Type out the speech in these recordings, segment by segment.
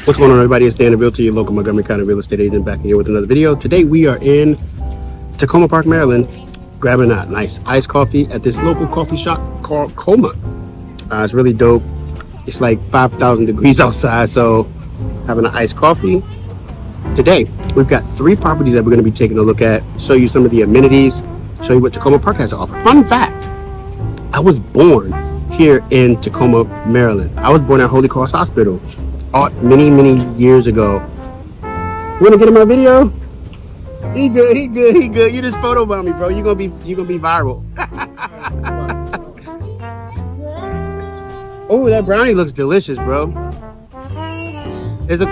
What's going on, everybody? It's Dan the Realtor, your local Montgomery County real estate agent, back here with another video. Today we are in Takoma Park, Maryland, grabbing a nice iced coffee at this local coffee shop called Coma. It's really dope. It's like 5,000 degrees outside, so having an iced coffee. Today we've got 3 properties that we're going to be taking a look at, show you some of the amenities, show you what Takoma Park has to offer. Fun fact, I was born here in Takoma, Maryland. I was born at Holy Cross Hospital many years ago. You wanna get in my video? He good. You just photobombed me, bro. You're gonna be viral. Oh, that brownie looks delicious, bro.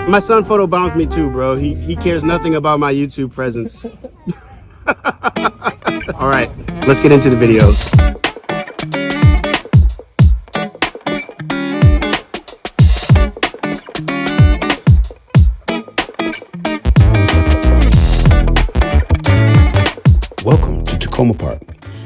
My son photobombs me too, bro. He cares nothing about my YouTube presence. All right, let's get into the videos. Welcome to Takoma Park.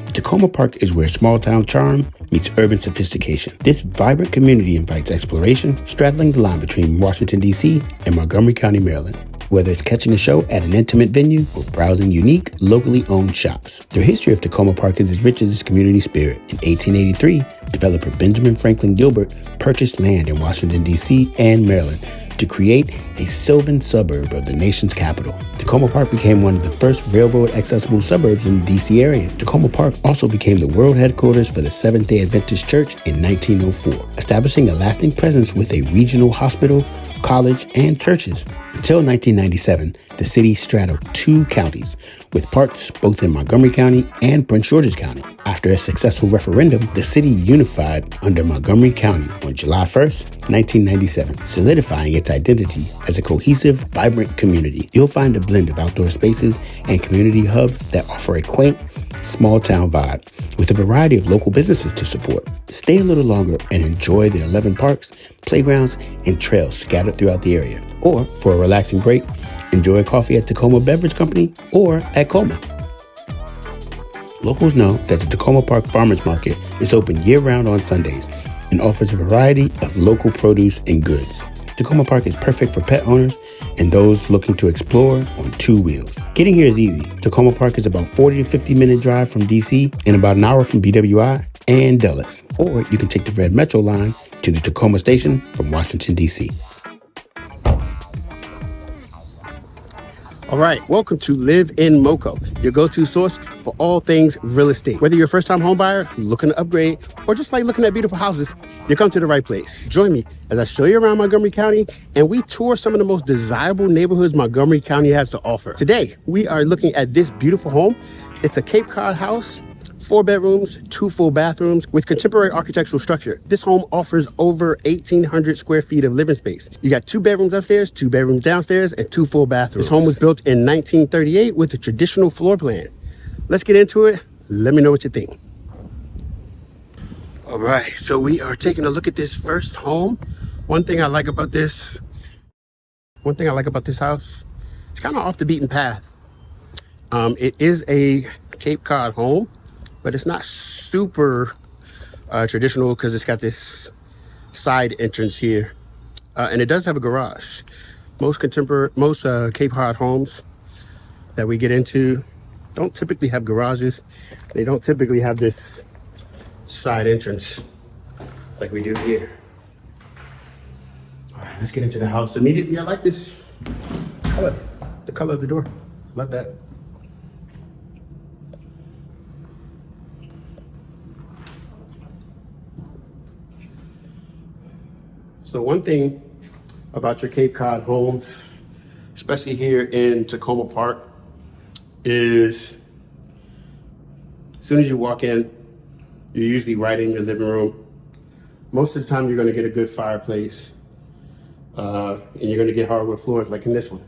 Takoma Park is where small town charm meets urban sophistication. This vibrant community invites exploration, straddling the line between Washington, D.C. and Montgomery County, Maryland. Whether it's catching a show at an intimate venue or browsing unique, locally owned shops. The history of Takoma Park is as rich as its community spirit. In 1883, developer Benjamin Franklin Gilbert purchased land in Washington, D.C. and Maryland to create a sylvan suburb of the nation's capital. Takoma Park became one of the first railroad-accessible suburbs in the D.C. area. Takoma Park also became the world headquarters for the Seventh-day Adventist Church in 1904, establishing a lasting presence with a regional hospital, college, and churches. Until 1997, the city straddled 2 counties, with parts both in Montgomery County and Prince George's County. After a successful referendum, the city unified under Montgomery County on July 1st, 1997, solidifying its identity as a cohesive, vibrant community. You'll find a blend of outdoor spaces and community hubs that offer a quaint, small-town vibe, with a variety of local businesses to support. Stay a little longer and enjoy the 11 parks, playgrounds, and trails scattered throughout the area. Or, for a relaxing break, enjoy a coffee at Takoma Beverage Company or at Coma. Locals know that the Takoma Park Farmers Market is open year-round on Sundays and offers a variety of local produce and goods. Takoma Park is perfect for pet owners and those looking to explore on 2 wheels. Getting here is easy. Takoma Park is about 40 to 50 minute drive from DC and about an hour from BWI and Dulles. Or you can take the Red Metro line to the Takoma station from Washington, DC. All right, welcome to Live in Moco, your go-to source for all things real estate. Whether you're a first-time home buyer, looking to upgrade, or just like looking at beautiful houses, you come to the right place. Join me as I show you around Montgomery County and we tour some of the most desirable neighborhoods Montgomery County has to offer. Today, we are looking at this beautiful home. It's a Cape Cod house, 4 bedrooms, 2 full bathrooms with contemporary architectural structure. This home offers over 1,800 square feet of living space. You got 2 bedrooms upstairs, 2 bedrooms downstairs, and 2 full bathrooms. This home was built in 1938 with a traditional floor plan. Let's get into it. Let me know what you think. All right, so we are taking a look at this first home. One thing I like about this house, it's kind of off the beaten path. It is a Cape Cod home, but it's not super traditional because it's got this side entrance here. And it does have a garage. Most Cape Cod homes that we get into don't typically have garages. They don't typically have this side entrance like we do here. All right, let's get into the house immediately. I like this color, the color of the door. Love that. So one thing about your Cape Cod homes, especially here in Takoma Park, is as soon as you walk in, you're usually right in your living room. Most of the time you're gonna get a good fireplace and you're gonna get hardwood floors like in this one.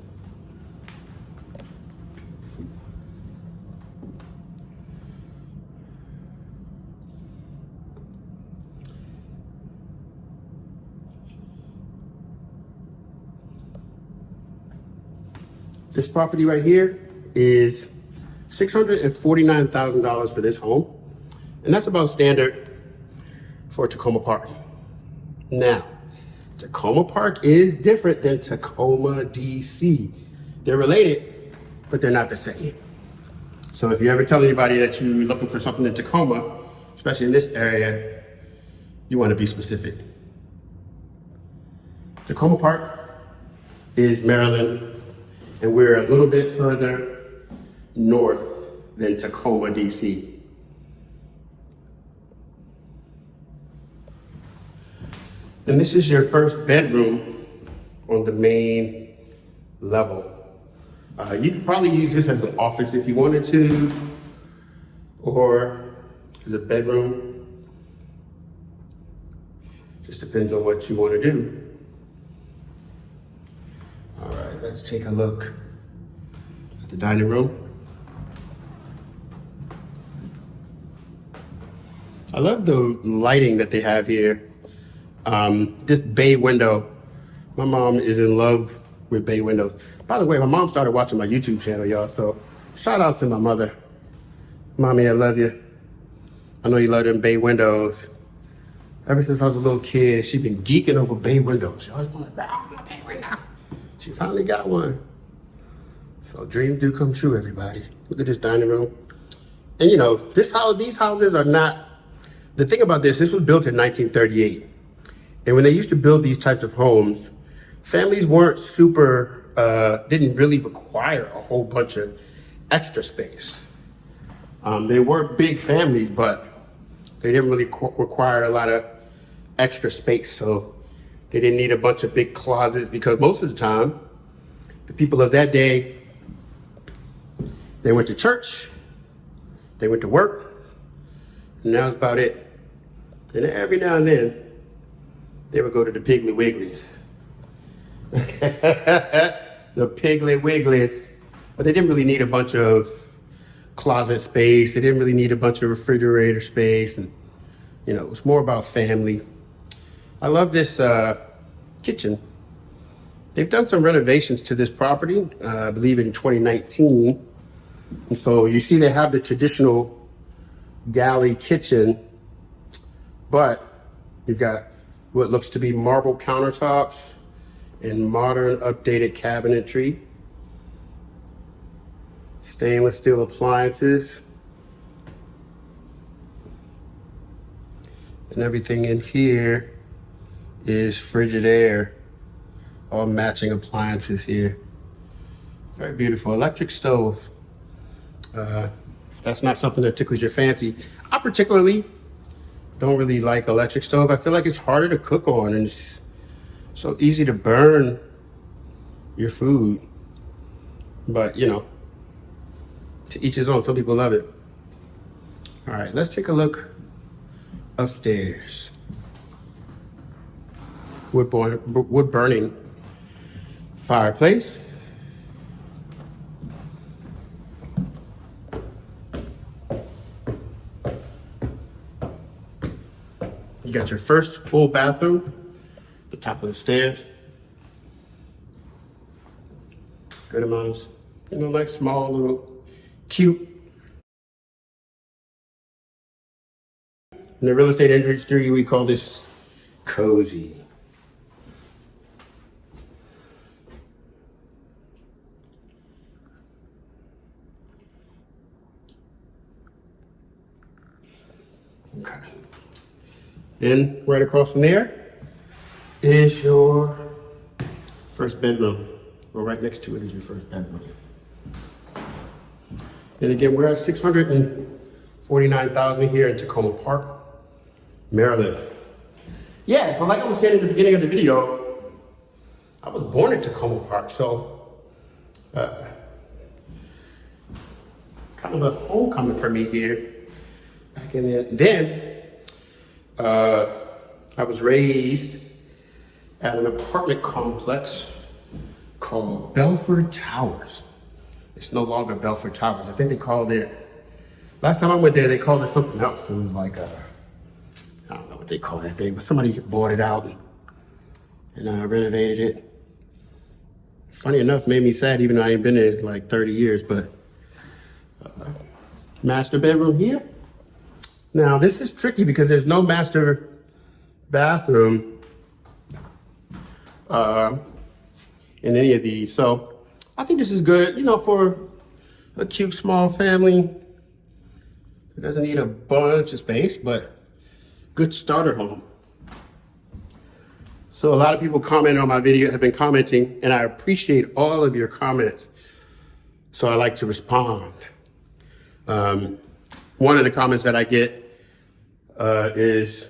This property right here is $649,000 for this home. And that's about standard for Takoma Park. Now, Takoma Park is different than Tacoma, DC. They're related, but they're not the same. So if you ever tell anybody that you're looking for something in Tacoma, especially in this area, you want to be specific. Takoma Park is Maryland, and we're a little bit further north than Tacoma, DC. And this is your first bedroom on the main level. You could probably use this as an office if you wanted to, or as a bedroom. Just depends on what you want to do. All right, let's take a look at the dining room. I love the lighting that they have here. This bay window, my mom is in love with bay windows. By the way, my mom started watching my YouTube channel, y'all, so shout out to my mother. Mommy, I love you. I know you love them bay windows. Ever since I was a little kid, she's been geeking over bay windows. She always wanted a bay window. She finally got one. So dreams do come true, everybody. Look at this dining room. And you know, these houses are not, the thing about this was built in 1938. And when they used to build these types of homes, families weren't didn't really require a whole bunch of extra space. They were big families, but they didn't really require a lot of extra space. So they didn't need a bunch of big closets, because most of the time, the people of that day, they went to church, they went to work, and that was about it. And every now and then, they would go to the Piggly Wigglies. The Piggly Wigglies. But they didn't really need a bunch of closet space. They didn't really need a bunch of refrigerator space. And, you know, it was more about family. I love this kitchen. They've done some renovations to this property, I believe in 2019. And so you see they have the traditional galley kitchen, but you've got what looks to be marble countertops and modern updated cabinetry. Stainless steel appliances. And everything in here is Frigidaire. All matching appliances here. Very beautiful. Electric stove. If that's not something that tickles your fancy. I particularly don't really like electric stove. I feel like it's harder to cook on, and it's so easy to burn your food. But, you know, to each his own. Some people love it. All right, let's take a look upstairs. Wood burning fireplace. You got your first full bathroom, the top of the stairs. Good amount of, you know, like small little cute. In the real estate industry, we call this cozy. Okay. Then right across from there is your first bedroom. Or right next to it is your first bedroom. And again, we're at 649,000 here in Takoma Park, Maryland. Yeah, so like I was saying in the beginning of the video, I was born in Takoma Park, so kind of a homecoming for me here. Back in there. Then I was raised at an apartment complex called Belford Towers. It's no longer Belford Towers. I think they called it, last time I went there, they called it something else. It was like I don't know what they call that thing, but somebody bought it out and renovated it. Funny enough, made me sad, even though I ain't been there in like 30 years, but master bedroom here. Now this is tricky because there's no master bathroom uh, in any of these. So I think this is good, for a cute small family. It doesn't need a bunch of space, but good starter home. So a lot of people commenting on my video, have been commenting, and I appreciate all of your comments. So I like to respond. One of the comments that I get is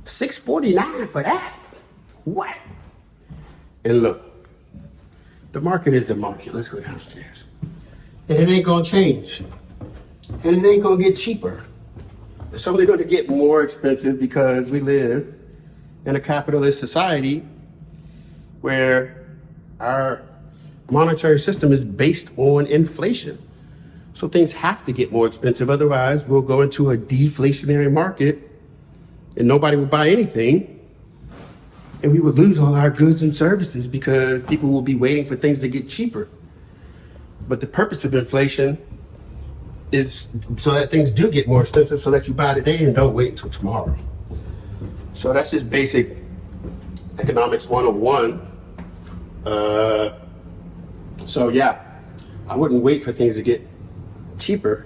$649 for that. What? And look, the market is the market. Let's go downstairs. And it ain't gonna change. And it ain't gonna get cheaper. It's only gonna get more expensive because we live in a capitalist society where our monetary system is based on inflation. So things have to get more expensive. Otherwise, we'll go into a deflationary market and nobody will buy anything. And we would lose all our goods and services because people will be waiting for things to get cheaper. But the purpose of inflation is so that things do get more expensive so that you buy today and don't wait until tomorrow. So that's just basic economics 101. So yeah, I wouldn't wait for things to get cheaper.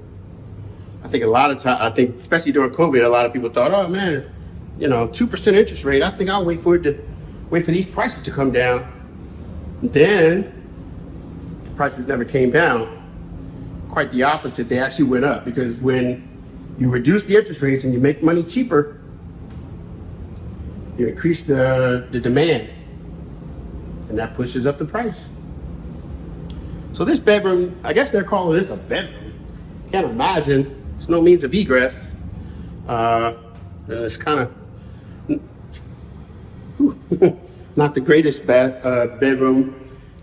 I think a lot of time, especially during COVID, a lot of people thought, oh man, 2% interest rate. I think I'll wait for these prices to come down. Then the prices never came down. Quite the opposite. They actually went up because when you reduce the interest rates and you make money cheaper, you increase the demand, and that pushes up the price. So this bedroom, I guess they're calling this a bedroom. Can't imagine. There's no means of egress. It's kind of not the greatest bedroom.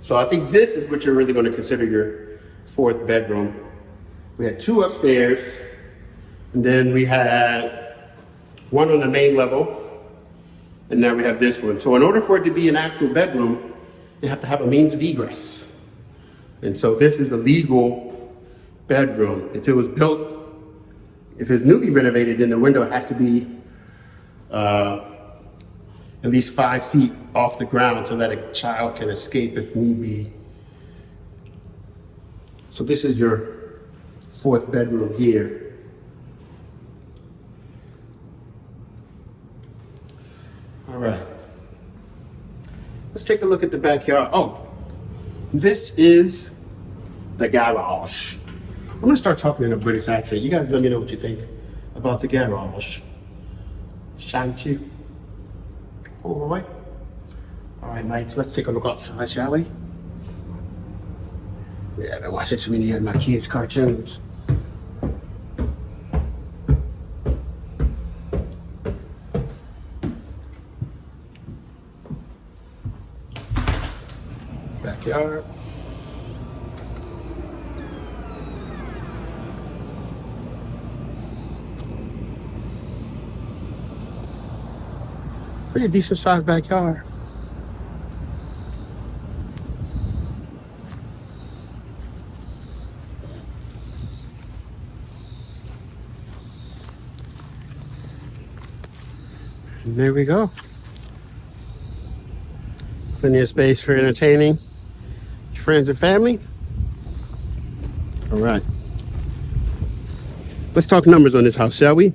So I think this is what you're really going to consider your fourth bedroom. We had two upstairs, and then we had one on the main level, and now we have this one. So in order for it to be an actual bedroom, you have to have a means of egress. And so this is a legal bedroom. If it's newly renovated, then the window has to be at least 5 feet off the ground so that a child can escape if need be. So this is your fourth bedroom here. All right. Let's take a look at the backyard. Oh, this is the garage. I'm gonna start talking in a British accent. You guys let me know what you think about the garage. Shan't you? All right. All right, mates, let's take a look outside, shall we? Yeah, I've been watching too many of my kids' cartoons. Backyard. Pretty decent sized backyard. And there we go. Plenty of space for entertaining your friends and family. All right. Let's talk numbers on this house, shall we?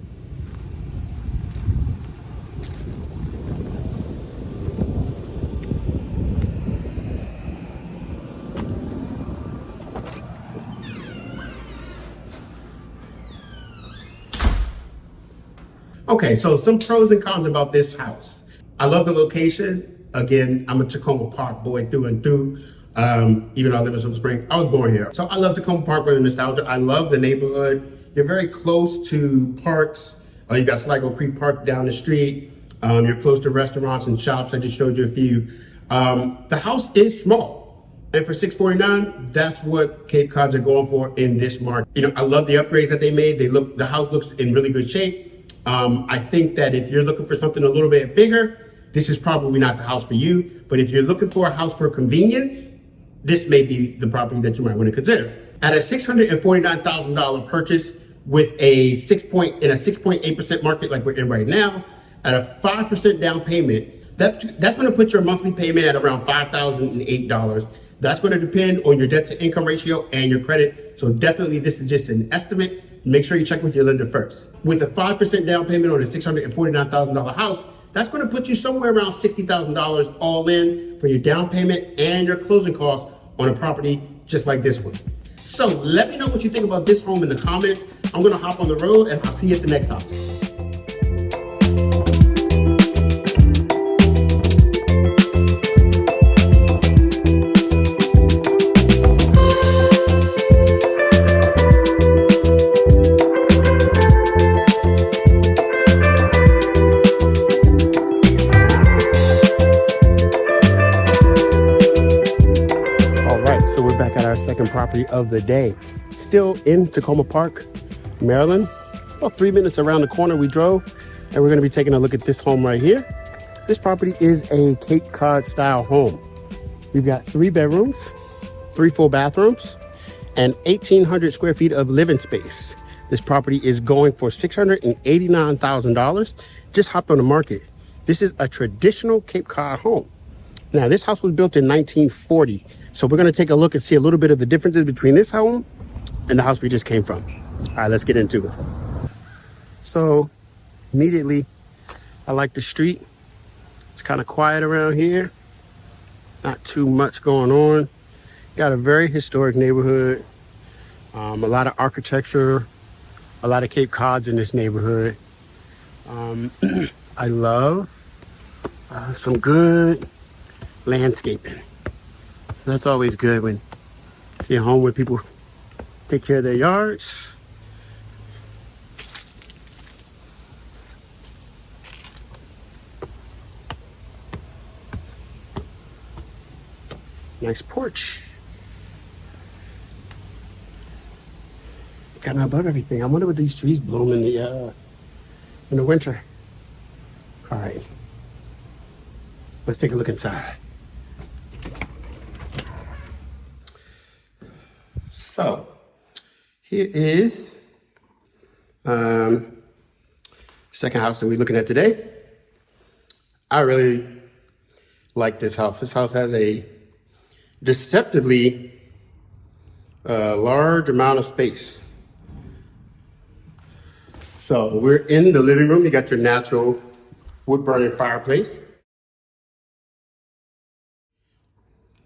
Okay, so some pros and cons about this house. I love the location. Again, I'm a Takoma Park boy through and through. Even though I live in Silver Spring, I was born here. So I love Takoma Park for the nostalgia. I love the neighborhood. You're very close to parks. You got Sligo Creek Park down the street. You're close to restaurants and shops. I just showed you a few. The house is small. And for $649, that's what Cape Cods are going for in this market. I love the upgrades that they made. The house looks in really good shape. I think that if you're looking for something a little bit bigger, this is probably not the house for you. But if you're looking for a house for convenience, this may be the property that you might want to consider. At a $649,000 purchase with a 6.8% market like we're in right now, at a 5% down payment, That's going to put your monthly payment at around $5,008. That's going to depend on your debt to income ratio and your credit. So definitely this is just an estimate. Make sure you check with your lender first. With a 5% down payment on a $649,000 house, that's going to put you somewhere around $60,000 all in for your down payment and your closing costs on a property just like this one. So let me know what you think about this home in the comments. I'm going to hop on the road and I'll see you at the next house. So we're back at our second property of the day, still in Takoma Park, Maryland. About 3 minutes around the corner we drove, and we're going to be taking a look at this home right here. This property is a Cape Cod style home. We've got 3 bedrooms, 3 full bathrooms, and 1,800 square feet of living space. This property is going for $689,000. Just hopped on the market. This is a traditional Cape Cod home. Now, this house was built in 1940. So we're going to take a look and see a little bit of the differences between this home and the house we just came from. All right, let's get into it. So immediately, I like the street. It's kind of quiet around here. Not too much going on. Got a very historic neighborhood. A lot of architecture, a lot of Cape Cods in this neighborhood. I love some good landscaping. So that's always good when you see a home where people take care of their yards. Nice porch. Kind of above everything. I wonder what these trees bloom in the winter. All right, let's take a look inside. So here is second house that we're looking at today. I really like this house. This house has a deceptively large amount of space. So we're in the living room. You got your natural wood burning fireplace.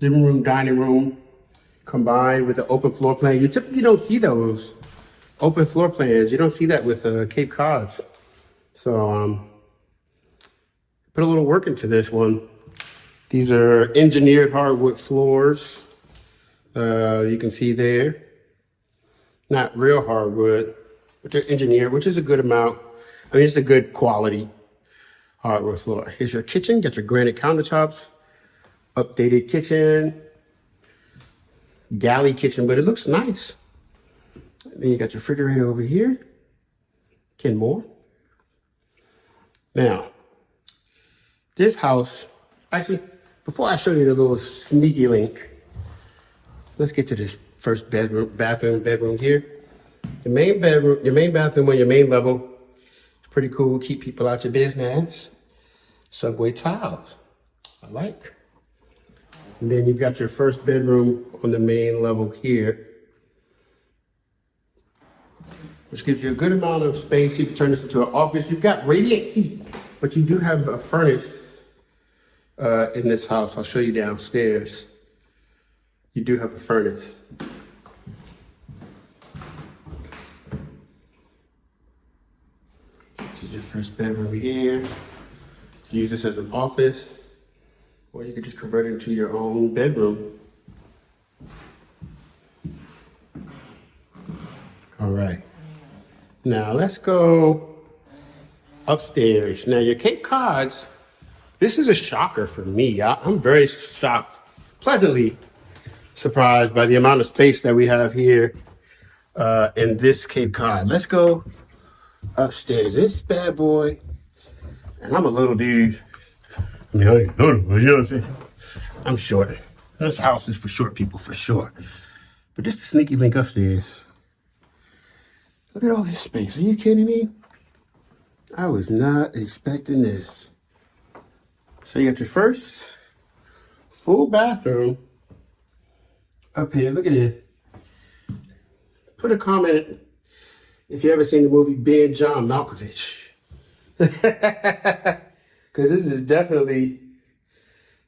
Living room, dining room, combined with the open floor plan. You typically don't see those open floor plans. You don't see that with Cape Cods. So put a little work into this one. These are engineered hardwood floors. You can see there. Not real hardwood, but they're engineered, which is a good amount. I mean, it's a good quality hardwood floor. Here's your kitchen. Got your granite countertops. Updated kitchen. Galley kitchen, but it looks nice. And then you got your refrigerator over here. Ken Moore. Now, this house, actually, before I show you the little sneaky link, let's get to this first bedroom here. The main bedroom, your main bathroom on your main level. It's pretty cool. Keep people out your business. Subway tiles. I like. And then you've got your first bedroom on the main level here, which gives you a good amount of space. You can turn this into an office. You've got radiant heat, but you do have a furnace in this house. I'll show you downstairs. You do have a furnace. This is your first bedroom here. You use this as an office, or you could just convert it into your own bedroom. All right. Now let's go upstairs. Now your Cape Cods, this is a shocker for me. I'm very shocked, pleasantly surprised by the amount of space that we have here in this Cape Cod. Let's go upstairs. This bad boy, and I'm a little dude. I mean, I ain't little, but you know what I'm saying? I'm short. This house is for short people, for sure. But just a sneaky link upstairs. Look at all this space. Are you kidding me? I was not expecting this. So you got your first full bathroom up here. Look at it. Put a comment if you ever seen the movie Ben John Malkovich. Because this is definitely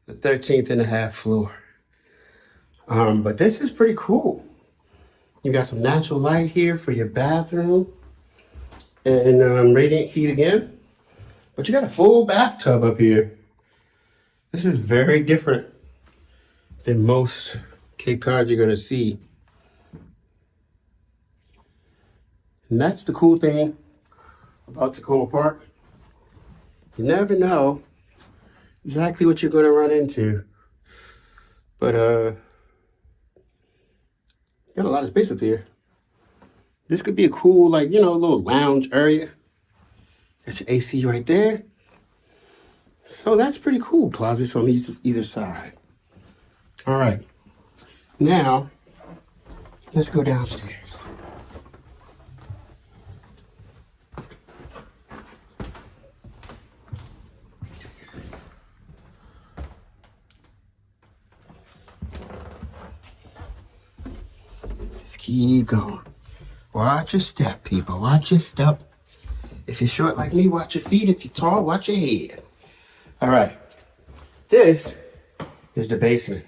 the 13th and a half floor. But this is pretty cool. You got some natural light here for your bathroom and radiant heat again. But you got a full bathtub up here. This is very different than most Cape Cod you're gonna see. And that's the cool thing about Takoma Park. You never know exactly what you're gonna run into. But got a lot of space up here. This could be a cool, like, you know, little lounge area. Got your AC right there. So that's pretty cool. Closets on either side. All right. Now, let's go downstairs. Just keep going. Watch your step, people. Watch your step. If you're short like me, watch your feet. If you're tall, watch your head. All right. This is the basement.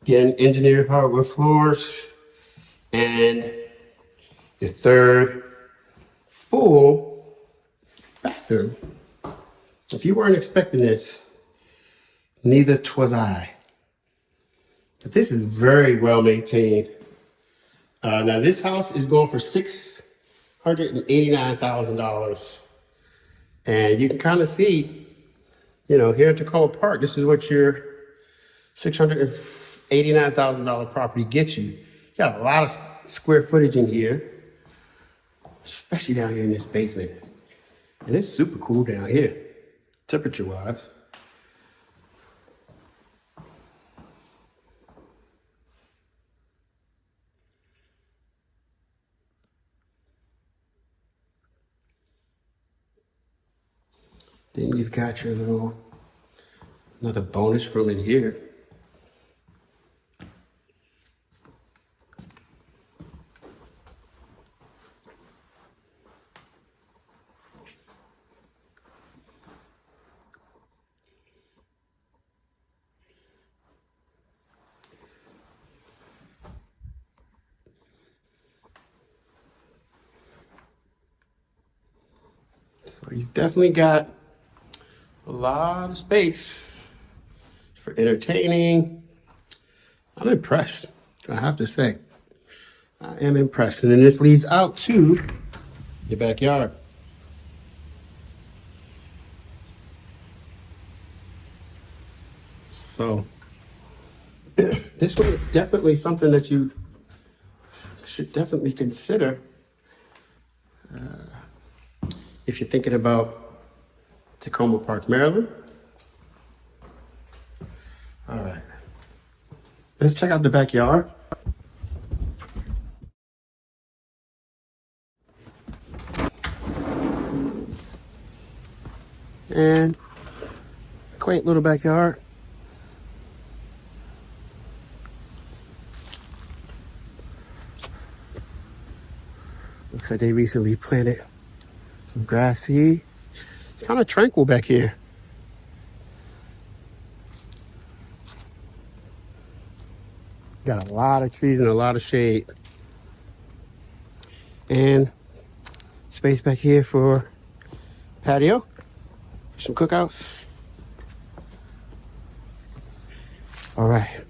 Again, engineered hardwood floors. And the third full bathroom. If you weren't expecting this, neither was I. But this is very well maintained. Now this house is going for $689,000. And you can kind of see, you know, here in Takoma Park, this is what your $689,000 property gets you. You got a lot of square footage in here, especially down here in this basement. And it's super cool down here, temperature-wise. Then you've got your another bonus room in here. So you've definitely got a lot of space for entertaining. I'm impressed, I have to say. I am impressed. And then this leads out to your backyard. So this one is definitely something that you should definitely consider if you're thinking about Takoma Park, Maryland. All right, let's check out the backyard. And quaint little backyard. Looks like they recently planted some grass seed. It's kind of tranquil back here. Got a lot of trees and a lot of shade. And space back here for patio, for some cookouts. All right,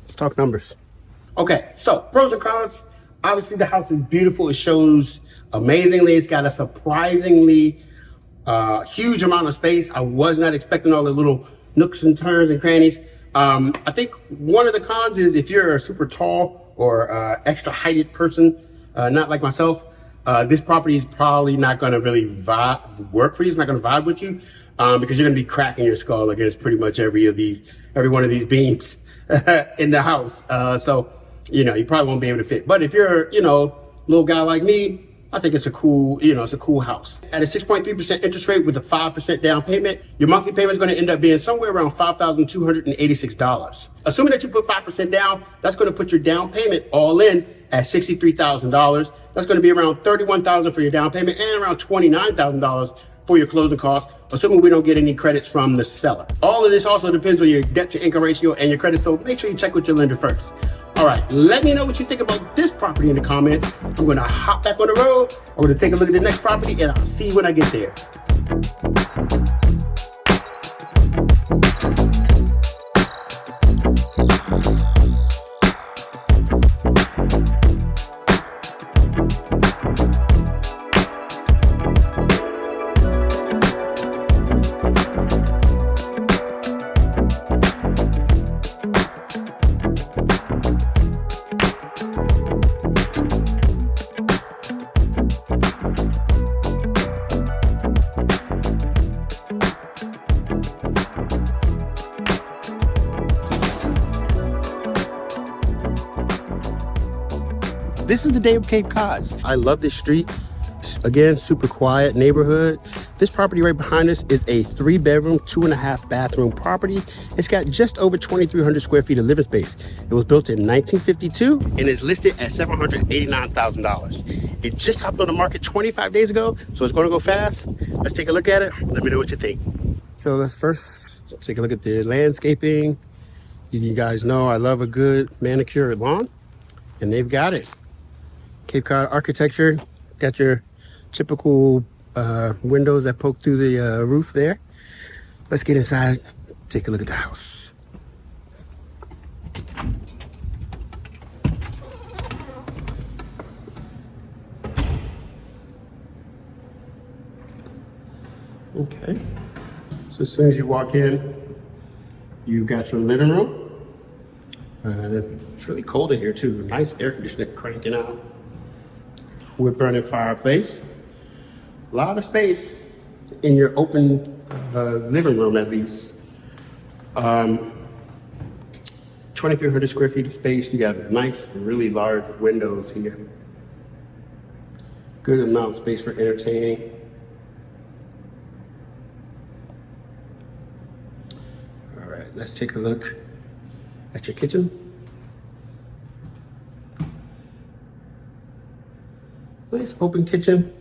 let's talk numbers. Okay, so pros and cons. Obviously the house is beautiful. It shows amazingly. It's got a surprisingly huge amount of space. I was not expecting all the little nooks and turns and crannies. I think one of the cons is if you're a super tall or extra heighted person, not like myself, this property is probably not going to really work for you. It's not going to vibe with you because you're going to be cracking your skull against pretty much every one of these beams in the house. So, you know, you probably won't be able to fit. But if you're, you know, little guy like me, I think it's a cool, it's a cool house. At a 6.3% interest rate with a 5% down payment, your monthly payment is going to end up being somewhere around $5,286. Assuming that you put 5% down, that's going to put your down payment all in at $63,000. That's going to be around $31,000 for your down payment and around $29,000 for your closing costs, assuming we don't get any credits from the seller. All of this also depends on your debt to income ratio and your credit, so make sure you check with your lender first. All right, let me know what you think about this property in the comments. I'm gonna hop back on the road. I'm gonna take a look at the next property and I'll see you when I get there. This is the day of Cape Cods. I love this street. Again, super quiet neighborhood. This property right behind us is a 3-bedroom, 2.5 bathroom property. It's got just over 2,300 square feet of living space. It was built in 1952 and is listed at $789,000. It just hopped on the market 25 days ago, so it's gonna go fast. Let's take a look at it. Let me know what you think. So let's first take a look at the landscaping. You guys know I love a good manicured lawn, and they've got it. Cape Cod architecture, got your typical windows that poke through the roof there. Let's get inside, take a look at the house. Okay, so as soon as you walk in, you've got your living room. It's really cold in here too. Nice air conditioning cranking out. Wood burning fireplace. A lot of space in your open living room, at least. 2,300 square feet of space. You got nice, really large windows here. Good amount of space for entertaining. All right, let's take a look at your kitchen. Nice open kitchen.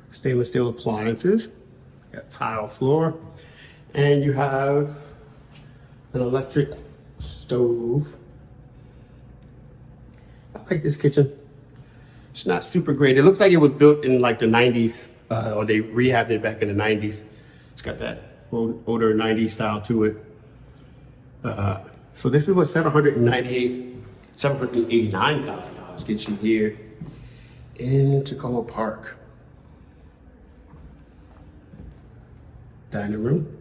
Stainless steel appliances. Got tile floor. And you have an electric stove. I like this kitchen. It's not super great. It looks like it was built in like the 90s, or they rehabbed it back in the 90s. It's got that older 90s style to it. So this is what $789,000 gets you here in Takoma Park. Dining room.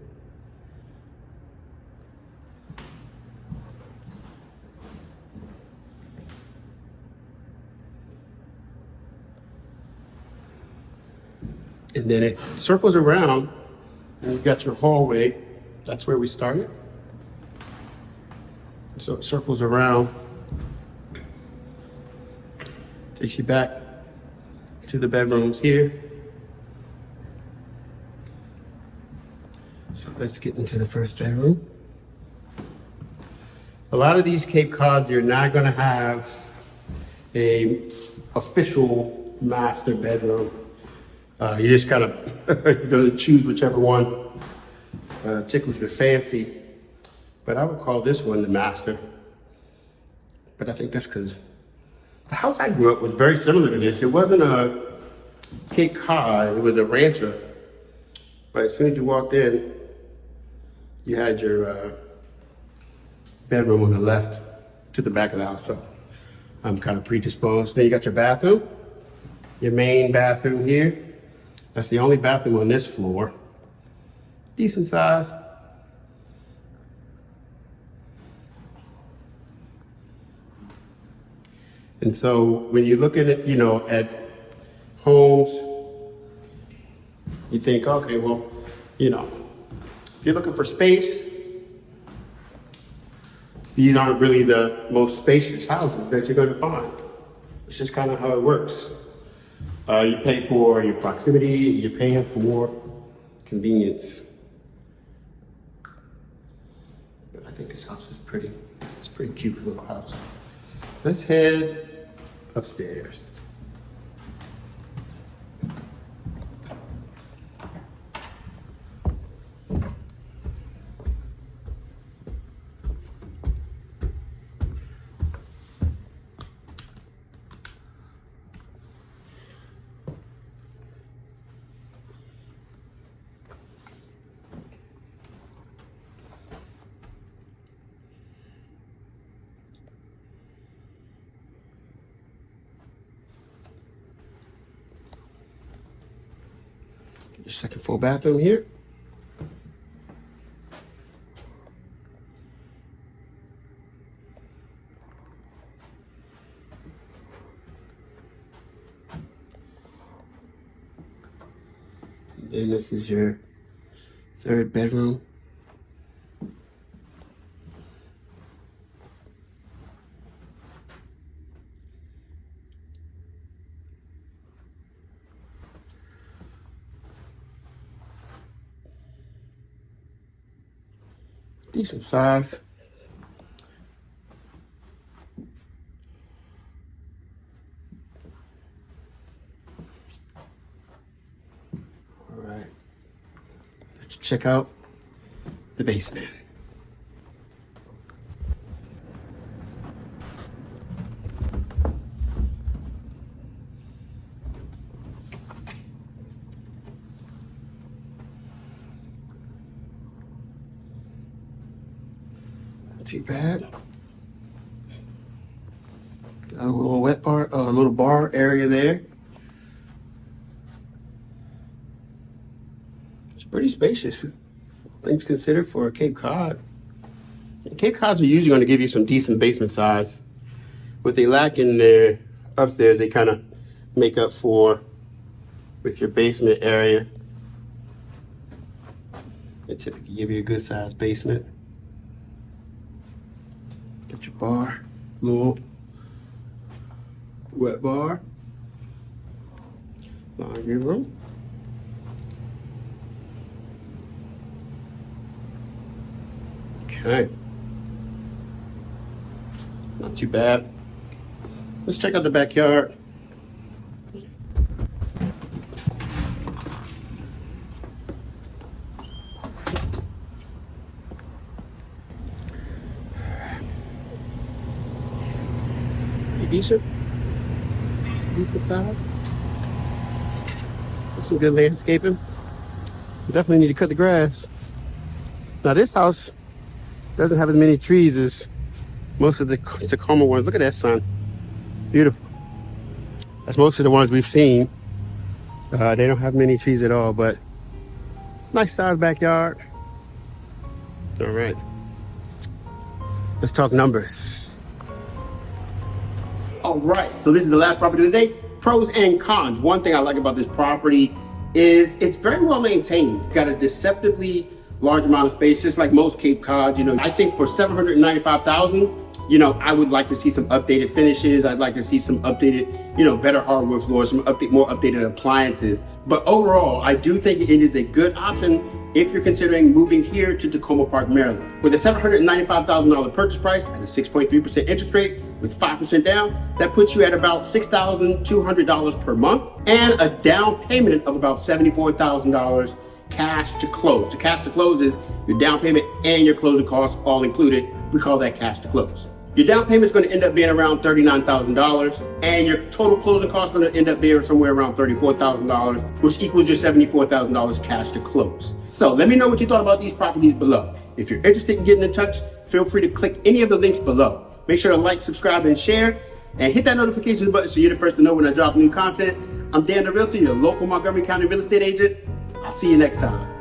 And then it circles around, and you've got your hallway. That's where we started. So it circles around, takes you back to the bedrooms here. So let's get into the first bedroom. A lot of these Cape Cods, you're not gonna have a official master bedroom. You just kind of choose whichever one tickles your fancy. But I would call this one the master. But I think that's because the house I grew up was very similar to this. It wasn't a Cape Cod, it was a rancher. But as soon as you walked in, you had your bedroom on the left to the back of the house. So I'm kind of predisposed. Then you got your bathroom, your main bathroom here. That's the only bathroom on this floor. Decent size. And so when you look at it, at homes, you think, okay, well, if you're looking for space, These aren't really the most spacious houses that you're gonna find. It's just kind of how it works. You pay for your proximity, you're paying for convenience. But I think this house is pretty. It's a pretty cute little house. Let's head upstairs. Your second full bathroom here. And then this is your third bedroom. Decent size. All right, let's check out the basement. Not too bad. Got a little a little bar area there. It's pretty spacious. Things considered for a Cape Cod. And Cape Cods are usually going to give you some decent basement size. What they lack in their upstairs, they kind of make up for with your basement area. They typically give you a good sized basement. Got your bar, little wet bar, laundry room. Okay, not too bad. Let's check out the backyard. Pretty decent size. There's some good landscaping. Definitely need to cut the grass. Now this house doesn't have as many trees as most of the Takoma ones. Look at that sun. Beautiful. That's most of the ones we've seen. They don't have many trees at all, but it's a nice sized backyard. All right. Let's talk numbers. All right, so this is the last property of the day. Pros and cons. One thing I like about this property is it's very well maintained. It's got a deceptively large amount of space, just like most Cape Cods. You know, I think for $795,000, you know, I would like to see some updated finishes. I'd like to see some updated, you know, better hardwood floors, some more updated appliances. But overall, I do think it is a good option if you're considering moving here to Takoma Park, Maryland. With a $795,000 purchase price and a 6.3% interest rate with 5% down, that puts you at about $6,200 per month and a down payment of about $74,000 cash to close. So cash to close is your down payment and your closing costs all included. We call that cash to close. Your down payment is going to end up being around $39,000 and your total closing costs are going to end up being somewhere around $34,000, which equals your $74,000 cash to close. So let me know what you thought about these properties below. If you're interested in getting in touch, feel free to click any of the links below. Make sure to like, subscribe, and share, and hit that notification button so you're the first to know when I drop new content. I'm Dan the Realtor, your local Montgomery County real estate agent. I'll see you next time.